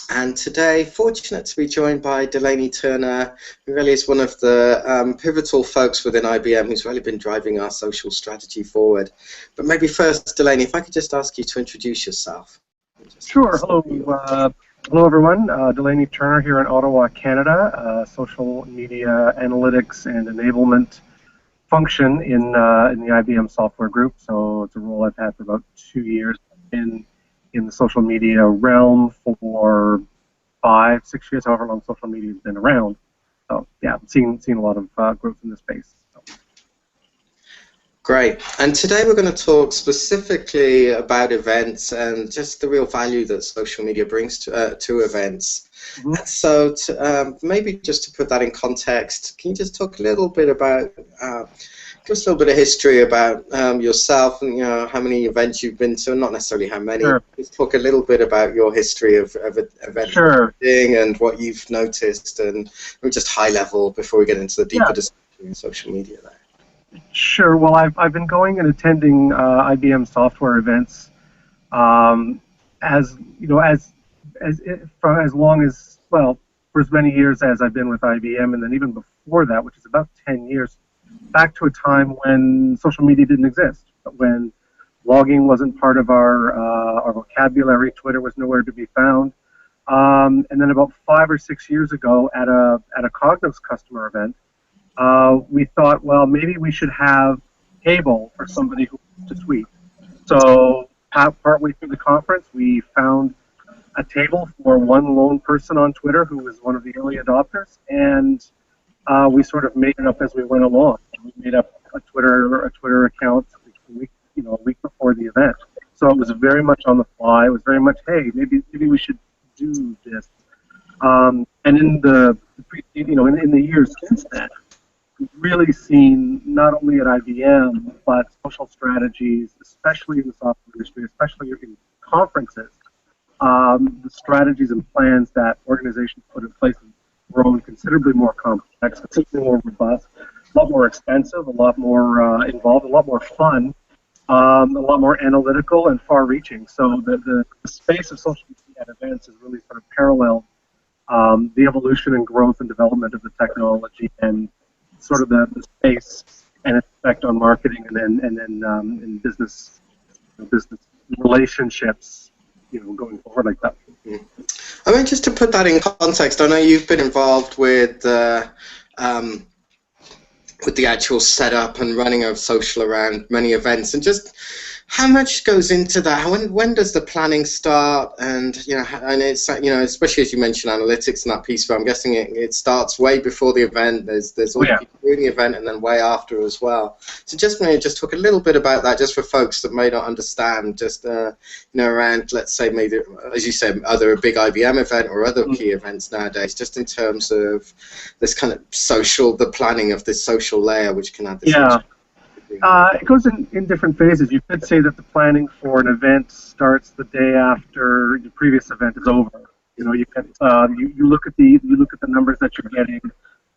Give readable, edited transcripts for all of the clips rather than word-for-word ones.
And today, fortunate to be joined by Delaney Turner, who really is one of the pivotal folks within IBM who's really been driving our social strategy forward. But maybe first, Delaney, if I could just ask you to introduce yourself. Sure. Hello, hello everyone. Delaney Turner here in Ottawa, Canada. Social media analytics and enablement function in the IBM software group. So it's a role I've had for about 2 years in the social media realm for 5, 6 years, however long social media has been around. So yeah, I've seen a lot of growth in this space. So. Great. And today we're going to talk specifically about events and just the real value that social media brings to events. Mm-hmm. So maybe just to put that in context, can you just talk a little bit about, give us a little bit of history about yourself and how many events you've been to, not necessarily how many. Sure. Just talk a little bit about your history of events sure. And what you've noticed, and just high level before we get into the deeper discussion in social media there. Sure. Well, I've been going and attending IBM software events as long as, well, for as many years as I've been with IBM, and then even before that, which is about 10 years, back to a time when social media didn't exist, when blogging wasn't part of our vocabulary, Twitter was nowhere to be found, and then about 5 or 6 years ago, at a Cognos customer event, we thought, well, maybe we should have cable for somebody who wants to tweet. So partway through the conference, we found a table for one lone person on Twitter who was one of the early adopters, and we sort of made it up as we went along. We made up a Twitter account a week before the event. So it was very much on the fly. It was very much, hey, maybe we should do this. And in the in the years since then, we've really seen, not only at IBM, but social strategies, especially in the software industry, especially in conferences, the strategies and plans that organizations put in place have grown considerably more complex, considerably more robust, a lot more expensive, a lot more involved, a lot more fun, a lot more analytical and far-reaching. So the space of social media at events has really sort of paralleled the evolution and growth and development of the technology and sort of the space and its effect on marketing and then in business relationships, going forward like that. I mean, just to put that in context, I know you've been involved with the actual setup and running of social around many events, and just how much goes into that? When does the planning start? And and it's especially as you mentioned analytics in that piece, but I'm guessing it starts way before the event. There's all the people doing the event, and then way after as well. So just talk a little bit about that, just for folks that may not understand. Just around, let's say, maybe as you said, either a big IBM event or other key events nowadays, just in terms of this kind of the planning of this social layer, which can add this. It goes in different phases. You could say that the planning for an event starts the day after the previous event is over. You look at the numbers that you're getting,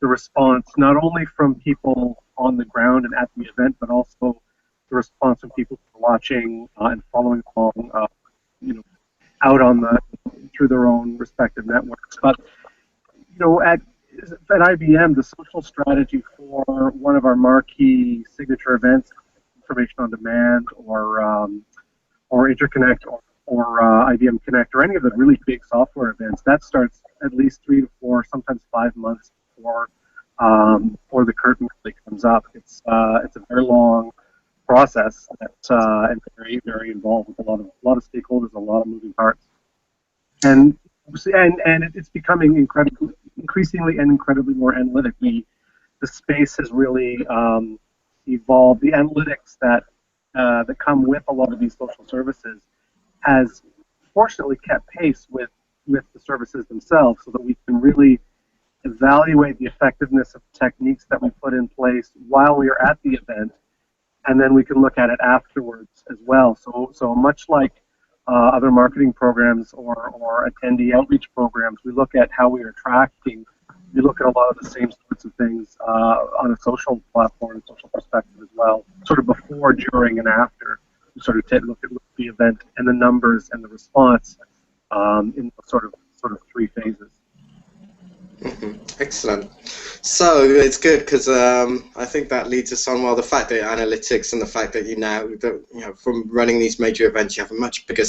the response not only from people on the ground and at the event, but also the response from people watching and following along, out through their own respective networks. But at IBM, the social strategy for one of our marquee signature events, Information on Demand or Interconnect or IBM Connect or any of the really big software events, that starts at least 3 to 4, sometimes 5 months before the curtain really comes up. It's a very long process and very, very involved with a lot of stakeholders, a lot of moving parts, and it's becoming increasingly and incredibly more analytic. The space has really evolved. The analytics that come with a lot of these social services has fortunately kept pace with the services themselves, so that we can really evaluate the effectiveness of techniques that we put in place while we are at the event, and then we can look at it afterwards as well. So much like other marketing programs or attendee outreach programs, we look at how we are tracking. We look at a lot of the same sorts of things on a social platform and social perspective as well, sort of before, during, and after. We sort of look at the event and the numbers and the response in sort of sort of three phases. Excellent. So it's good because I think that leads us on. Well, the fact that analytics and the fact that from running these major events, you have a much bigger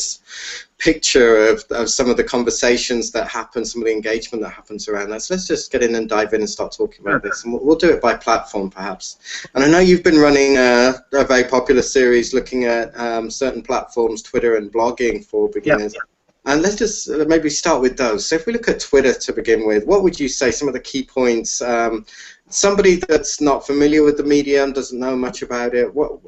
picture of some of the conversations that happen, some of the engagement that happens around that. So let's just get in and dive in and start talking about this. And we'll do it by platform, perhaps. And I know you've been running a very popular series looking at certain platforms, Twitter and blogging for beginners. Yep. And let's just maybe start with those. So if we look at Twitter to begin with, what would you say some of the key points? Somebody that's not familiar with the medium, doesn't know much about it. What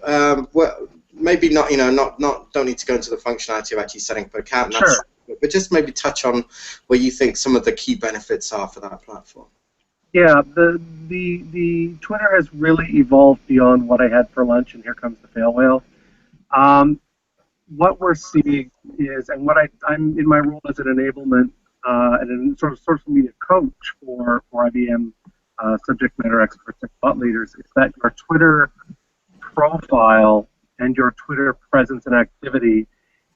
maybe not, don't need to go into the functionality of actually setting up an account. Sure. But just maybe touch on where you think some of the key benefits are for that platform. Yeah, the Twitter has really evolved beyond what I had for lunch, and here comes the fail whale. What we're seeing is, and what I'm in my role as an enablement and a sort of social media coach for IBM subject matter experts and thought leaders, is that your Twitter profile and your Twitter presence and activity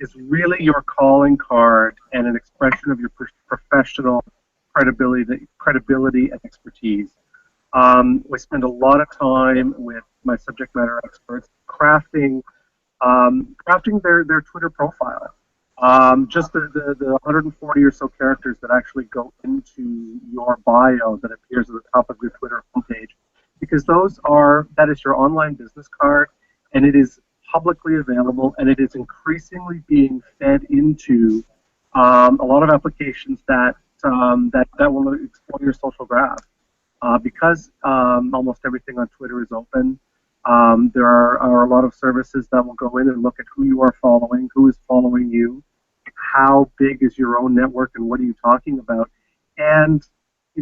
is really your calling card and an expression of your professional credibility and expertise. We spend a lot of time with my subject matter experts crafting their Twitter profile. Just the 140 or so characters that actually go into your bio that appears at the top of your Twitter homepage, because that is your online business card, and it is publicly available, and it is increasingly being fed into a lot of applications that will explore your social graph. Because almost everything on Twitter is open, there are a lot of services that will go in and look at who you are following, who is following you, how big is your own network, and what are you talking about. And a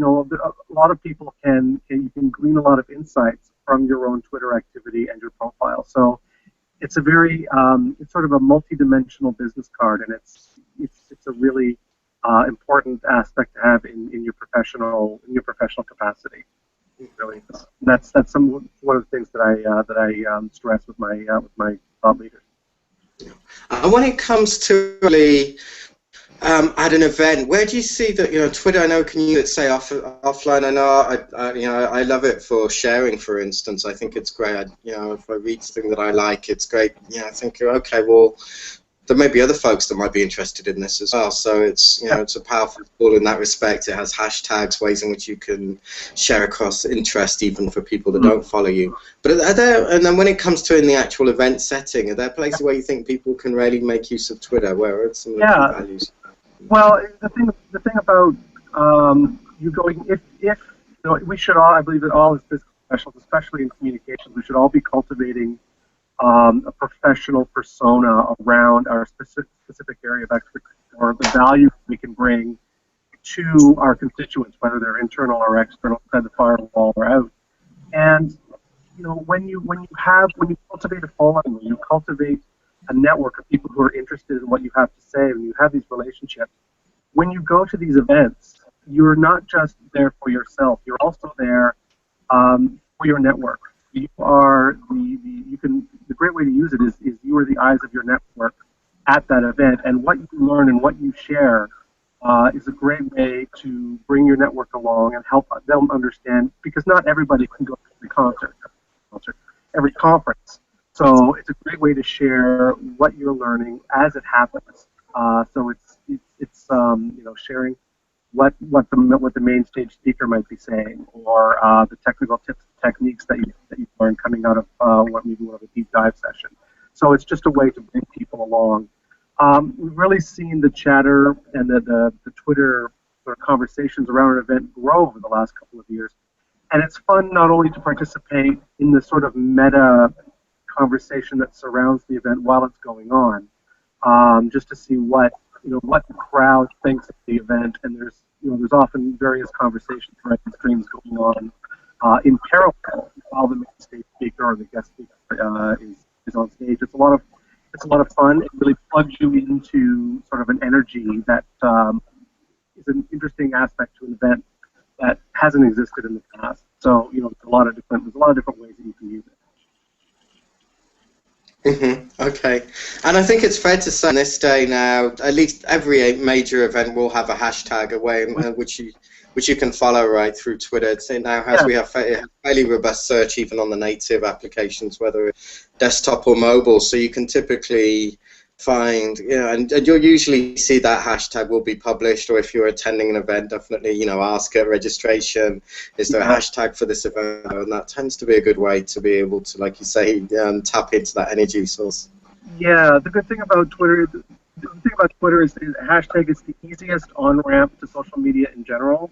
lot of people you can glean a lot of insights from your own Twitter activity and your profile. So it's a very it's sort of a multi-dimensional business card, and it's a really important aspect to have in your professional capacity. Really, that's one of the things that I stress with my thought leaders. And when it comes to really at an event, where do you see that Twitter? I know can use it say offline. I know I love it for sharing. For instance, I think it's great. If I read something that I like, it's great. I think okay, well, there may be other folks that might be interested in this as well. So it's it's a powerful tool in that respect. It has hashtags, ways in which you can share across interest, even for people that don't follow you. But and then when it comes to in the actual event setting, are there places where you think people can really make use of Twitter? Where are some of the key values? Well, the thing about you going if we should all, I believe that all as business professionals, especially in communications, we should all be cultivating a professional persona around our specific area of expertise, or the value we can bring to our constituents, whether they're internal or external, inside the firewall or out. And when you cultivate a following, when you cultivate a network of people who are interested in what you have to say, when you have these relationships, when you go to these events, you're not just there for yourself. You're also there for your network. You are the great way to use it is you are the eyes of your network at that event, and what you learn and what you share is a great way to bring your network along and help them understand, because not everybody can go to every concert, every conference. So it's a great way to share what you're learning as it happens. So it's sharing what the main stage speaker might be saying, or the technical tips, techniques that you learn coming out of maybe one of a deep dive session. So it's just a way to bring people along. We've really seen the chatter and the Twitter sort of conversations around an event grow over the last couple of years, and it's fun not only to participate in the sort of meta conversation that surrounds the event while it's going on, just to see what the crowd thinks of the event, and there's often various conversations, right, streams going on in parallel while the main stage speaker or the guest speaker is on stage. It's a lot of fun. It really plugs you into sort of an energy that is an interesting aspect to an event that hasn't existed in the past. So there's a lot of different ways that you can use it. Okay, and I think it's fair to say in this day now, at least every major event will have a hashtag away, which you can follow right through Twitter. It now has Yeah, we have fairly robust search even on the native applications, whether desktop or mobile. So you can typically find, and you'll usually see that hashtag will be published, or if you're attending an event, definitely, ask at registration, is there a yeah, hashtag for this event? And that tends to be a good way to be able to, like you say, tap into that energy source. yeah. The good thing about Twitter is the hashtag is the easiest on ramp to social media in general.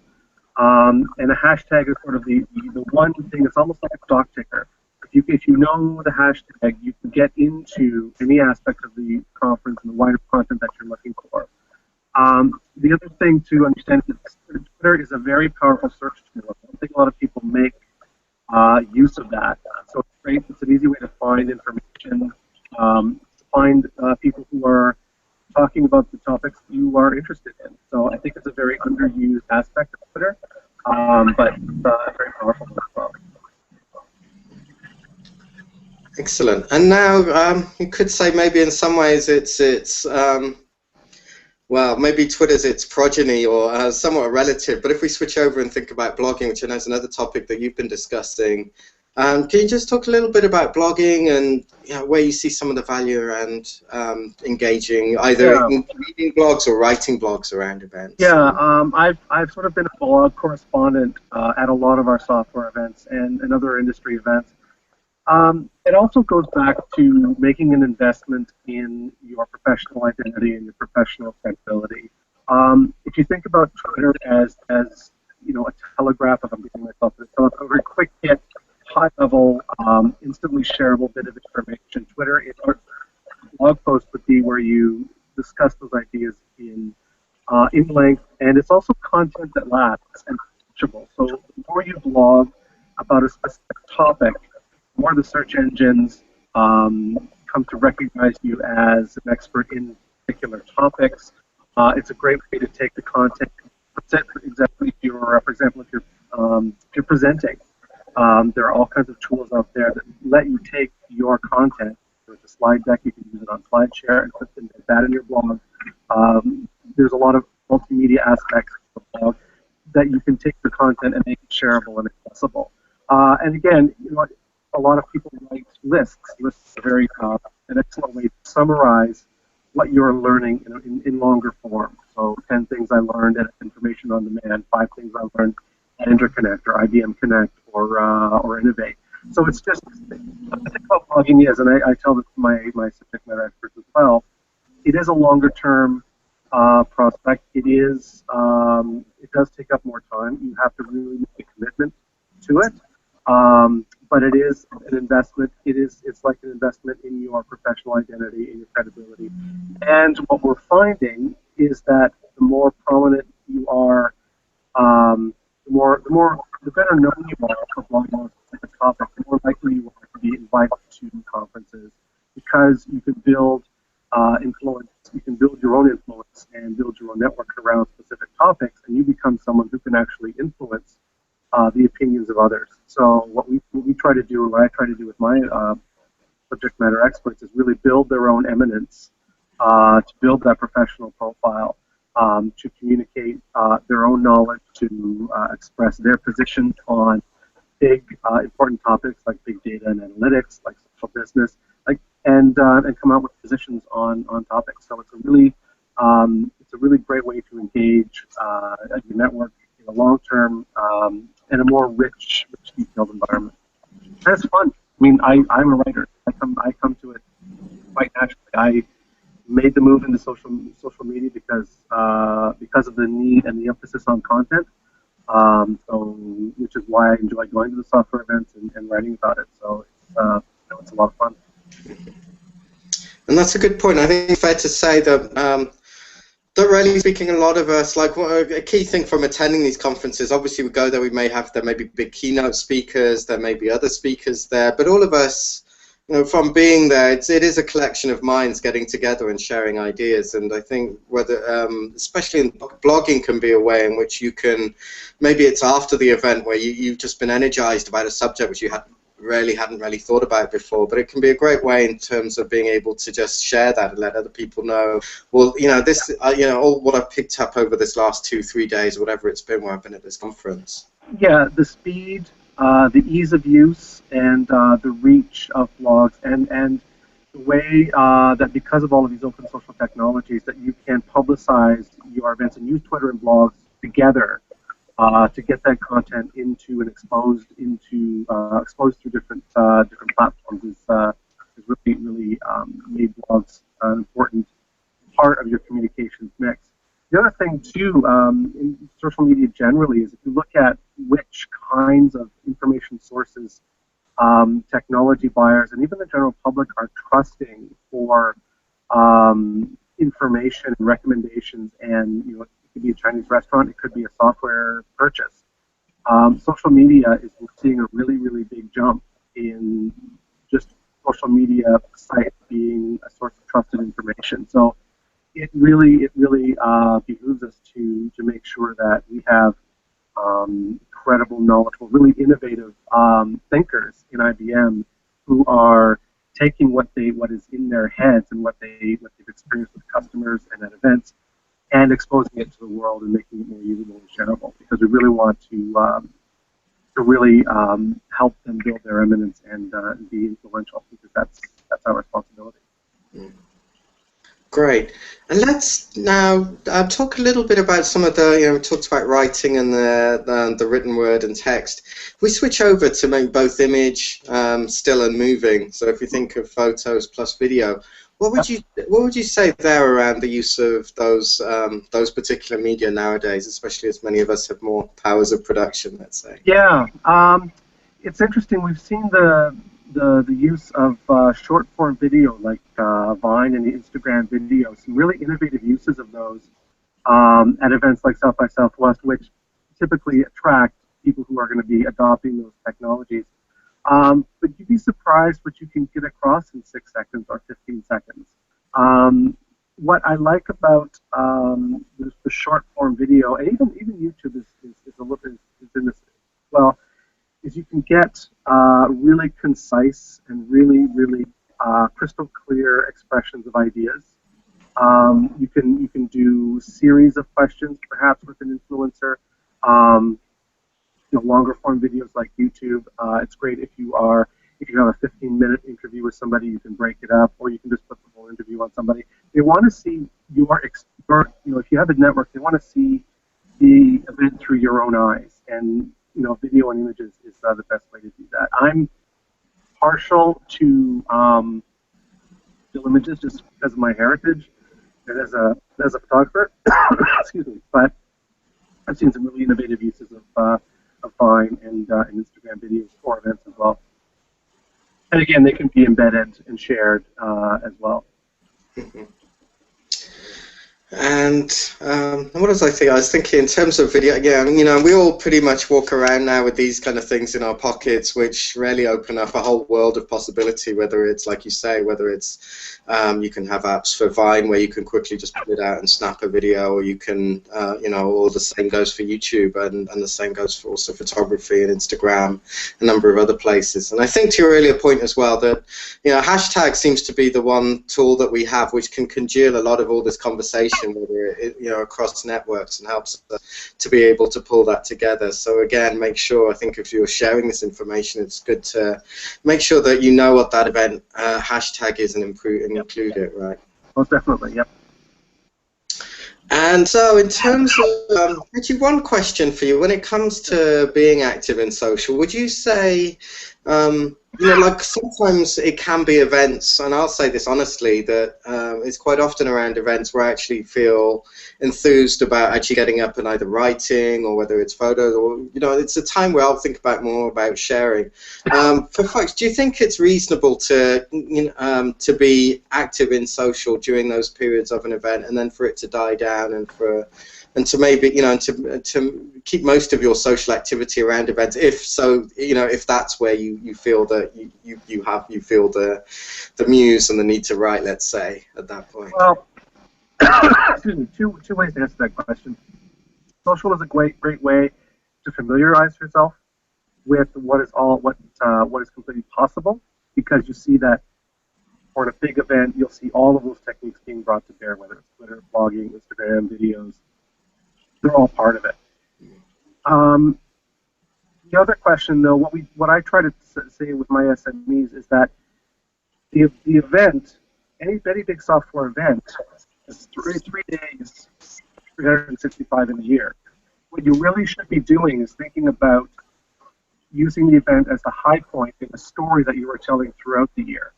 And a hashtag is sort of the one thing. It's almost like a stock ticker. If you know the hashtag, you can get into any aspect of the conference and the wider content that you're looking for. The other thing to understand is that Twitter is a very powerful search tool. I don't think a lot of people make use of that. So it's great. It's an easy way to find information, to find people who are talking about the topics you are interested in. So I think it's a very underused aspect of Twitter, but very powerful as well. Excellent. And now you could say maybe in some ways it's well, maybe Twitter's its progeny or somewhat relative. But if we switch over and think about blogging, which I know is another topic that you've been discussing, can you just talk a little bit about blogging and where you see some of the value around engaging either Yeah, in reading blogs or writing blogs around events? yeah. I've sort of been a blog correspondent at a lot of our software events and other industry events. It also goes back to making an investment in your professional identity and your professional credibility. If you think about Twitter as a telegraph, if I'm giving myself a very quick hit, high level, instantly shareable bit of information. Twitter, a blog post would be where you discuss those ideas in length, and it's also content that lasts and is searchable. So the more you blog about a specific topic, more the search engines come to recognize you as an expert in particular topics. It's a great way to take the content, present exactly if you're, for example, if you're presenting. There are all kinds of tools out there that let you take your content. There's a slide deck, you can use it on SlideShare and put that in your blog. There's a lot of multimedia aspects of the blog that you can take the content and make it shareable and accessible. And again, a lot of people write lists. Lists are very an excellent way to summarize what you're learning in longer form. So 10 things I learned at Information on Demand, 5 things I learned at Interconnect or IBM Connect or Innovate. So it's just, I think about blogging is, and I tell this to my subject matter experts as well, it is a longer term prospect. It does take up more time. You have to really make a commitment to it. But it is an investment. It's like an investment in your professional identity, in your credibility. And what we're finding is that the more prominent you are, the better known you are for blogging on a specific topic, the more likely you are to be invited to conferences because you can build influence. You can build your own influence and build your own network around specific topics, and you become someone who can actually influence the opinions of others. So what we try to do, and what I try to do with my subject matter experts, is really build their own eminence, to build that professional profile, to communicate their own knowledge, to express their position on big, important topics like big data and analytics, like social business, and come out with positions on topics. So it's a really great way to engage your network in a long-term and a more rich, detailed environment. And it's fun. I mean, I'm a writer. I come to it quite naturally. I made the move into social media because of the need and the emphasis on content. Which is why I enjoy going to the software events and writing about it. So it's a lot of fun. And that's a good point. I think it's fair to say that really speaking, a lot of us, like a key thing from attending these conferences, obviously we go there, there may be big keynote speakers, there may be other speakers there, but all of us, from being there, it is a collection of minds getting together and sharing ideas. And I think especially in blogging can be a way in which you can, maybe it's after the event where you've just been energized about a subject which you had hadn't really thought about before, but it can be a great way in terms of being able to just share that and let other people know, well, this, all what I've picked up over this last 2-3 days, whatever it's been, where I've been at this conference. Yeah, the speed, the ease of use, and the reach of blogs, and the way that because of all of these open social technologies, that you can publicize your events and use Twitter and blogs together to get that content into and exposed through different platforms is really made blogs an important part of your communications mix. The other thing too in social media generally is if you look at which kinds of information sources technology buyers and even the general public are trusting for information and recommendations, and it could be a Chinese restaurant, it could be a software purchase. Social media is seeing a really big jump in just social media sites being a source of trusted information. So it really behooves us to make sure that we have credible, knowledgeable, really innovative thinkers in IBM who are taking what is in their heads and what they've experienced with customers and at events, and exposing it to the world and making it more usable and shareable. Because we really want to really help them build their eminence and be influential, because that's our responsibility. Mm. Great. And let's now talk a little bit about some of the, we talked about writing and the written word and text. If we switch over to maybe both image, still and moving, so if you think of photos plus video, what would you say there around the use of those particular media nowadays, especially as many of us have more powers of production, let's say? Yeah, it's interesting. We've seen the use of short form video like Vine and the Instagram video, some really innovative uses of those at events like South by Southwest, which typically attract people who are going to be adopting those technologies. But you'd be surprised what you can get across in 6 seconds or 15 seconds. What I like about the short form video, and even YouTube is in this well, is you can get really concise and really crystal clear expressions of ideas. You can do series of questions, perhaps with an influencer. Longer form videos like YouTube. It's great if you have a 15-minute interview with somebody, you can break it up, or you can just put the whole interview on somebody. They want to see your if you have a network, they want to see the event through your own eyes, and video and images is the best way to do that. I'm partial to still images just because of my heritage and as a photographer. Excuse me, but I've seen some really innovative uses of Vine and Instagram videos for events as well. And again, they can be embedded and shared as well. And what was I thinking? I was thinking in terms of video, we all pretty much walk around now with these kind of things in our pockets, which really open up a whole world of possibility, whether it's, like you say, whether it's you can have apps for Vine where you can quickly just put it out and snap a video, or you can, or the same goes for YouTube, and the same goes for also photography and Instagram, a number of other places. And I think to your earlier point as well that, hashtag seems to be the one tool that we have which can congeal a lot of all this conversation, across networks, and helps us to be able to pull that together. So again, make sure, I think if you're sharing this information, it's good to make sure that you know what that event hashtag is and include it, right? Most definitely, yep. And so in terms of, actually one question for you, when it comes to being active in social, would you say, like sometimes it can be events, and I'll say this honestly, that it's quite often around events where I actually feel enthused about actually getting up and either writing, or whether it's photos, or, it's a time where I'll think more about sharing. For folks, do you think it's reasonable to be active in social during those periods of an event, and then for it to die down, and to maybe, to keep most of your social activity around events, if that's where you feel that you feel the muse and the need to write, let's say, at that point? Well, excuse me, two ways to answer that question. Social is a great way to familiarize yourself with what is completely possible, because you see that for a big event, you'll see all of those techniques being brought to bear, whether it's Twitter, blogging, Instagram, videos. They're all part of it. The other question, though, what I try to say with my SMEs is that the event, any big software event, is 3 days, 365 in a year. What you really should be doing is thinking about using the event as the high point in the story that you are telling throughout the year.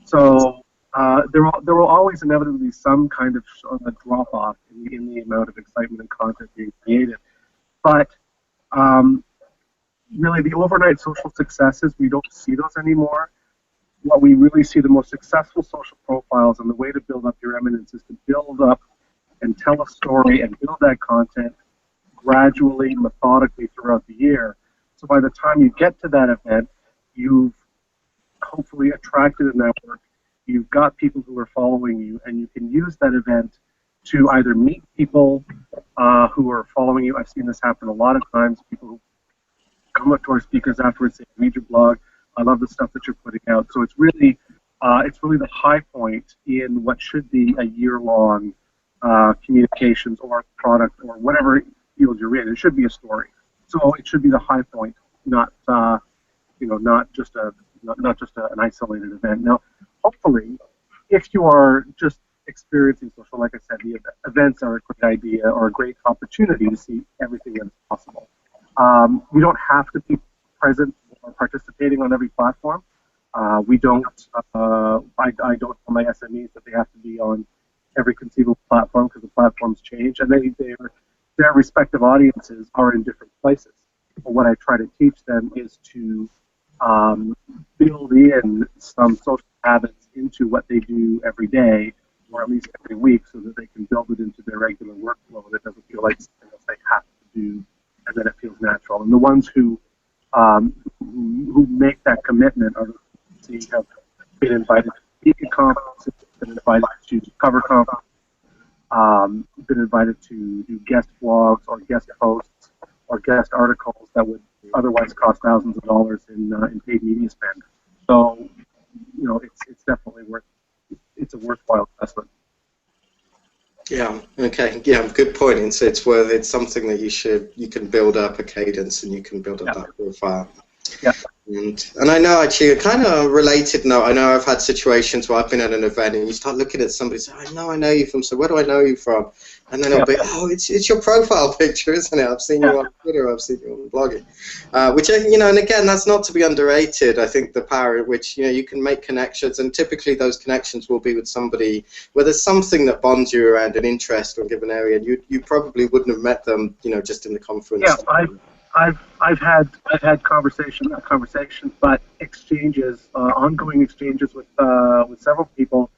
So there will always inevitably be some kind of a drop-off in the amount of excitement and content being created. But really, the overnight social successes, we don't see those anymore. What we really see, the most successful social profiles, and the way to build up your eminence is to build up and tell a story and build that content gradually, methodically throughout the year. So by the time you get to that event, you've hopefully attracted a network, you've got people who are following you, and you can use that event to either meet people who are following you. I've seen this happen a lot of times. People who come up to our speakers afterwards, say, read your blog, I love the stuff that you're putting out. So it's really the high point in what should be a year-long communications or product or whatever field you're in. It should be a story. So it should be the high point, not just an isolated event. Now, hopefully, if you are just experiencing social, like I said, the events are a great idea or a great opportunity to see everything that is possible. We don't have to be present or participating on every platform. We don't. I don't tell my SMEs that they have to be on every conceivable platform, because the platforms change, and their respective audiences are in different places. But what I try to teach them is to build in some social habits into what they do every day, or at least every week, so that they can build it into their regular workflow, and it doesn't feel like something else they have to do, and then it feels natural. And the ones who make that commitment are the ones who have been invited to speak at conferences, been invited to cover conferences, been invited to do guest blogs or guest posts or guest articles that would otherwise cost thousands of dollars in paid media spend. So, it's definitely it's a worthwhile investment. Yeah. Okay. Yeah. Good point. It's something that you can build up a cadence, and you can build up that profile. Yeah. And I know, actually, a kind of related note, I know I've had situations where I've been at an event and you start looking at somebody and say, I know you from, so where do I know you from? And then it'll be, it's your profile picture, isn't it? I've seen you on Twitter, I've seen you on blogging. Which, and again, that's not to be underrated. I think the power at which, you can make connections, and typically those connections will be with somebody where there's something that bonds you around an interest or a given area, and you probably wouldn't have met them, just in the conference. Yeah, I've had conversations, but exchanges, ongoing exchanges with several people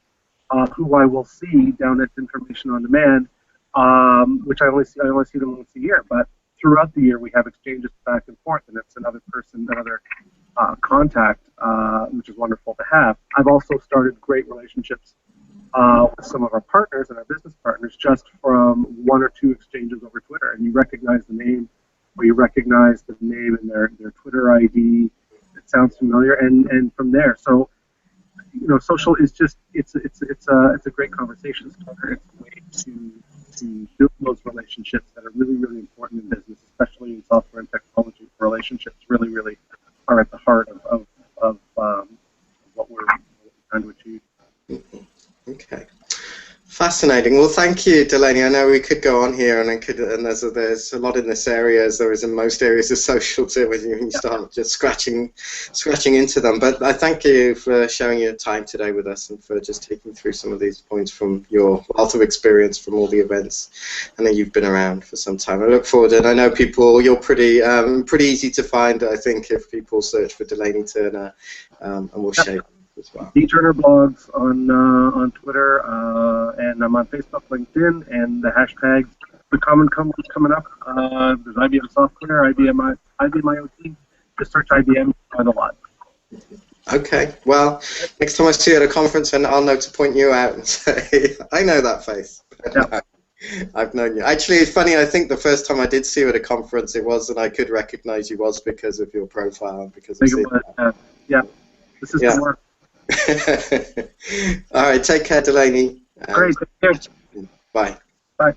who I will see down at Information on Demand, which I only see them once a year. But throughout the year, we have exchanges back and forth, and it's another contact, which is wonderful to have. I've also started great relationships with some of our partners and our business partners just from 1 or 2 exchanges over Twitter, and you recognize the name, or you recognize the name in their Twitter ID. It sounds familiar, and from there. So, social is just it's a great conversation starter. It's a way to build those relationships that are really, really important in business, especially in software and technology. Relationships really, really are at the heart of what we're trying to achieve. Okay. Fascinating. Well, thank you, Delaney. I know we could go on here, and there's a lot in this area, as there is in most areas of social too, when you start just scratching into them. But I thank you for sharing your time today with us, and for just taking through some of these points from your wealth of experience from all the events. I know you've been around for some time. I look forward, and I know you're pretty easy to find, I think, if people search for Delaney Turner, and we'll share as well. Turner blogs on Twitter, and I'm on Facebook, LinkedIn, and the hashtags coming up. There's IBM Software, IBM IoT. Just search IBM, you find a lot. Okay. Well, next time I see you at a conference, and I'll know to point you out and say, I know that face. Yeah. I've known you. Actually, it's funny. I think the first time I did see you at a conference, it was, and I could recognize you was because of your profile, because of Think seeing about that. yeah, the Yeah. system works. All right. Take care, Delaney. And Great. Thank you. bye. Bye.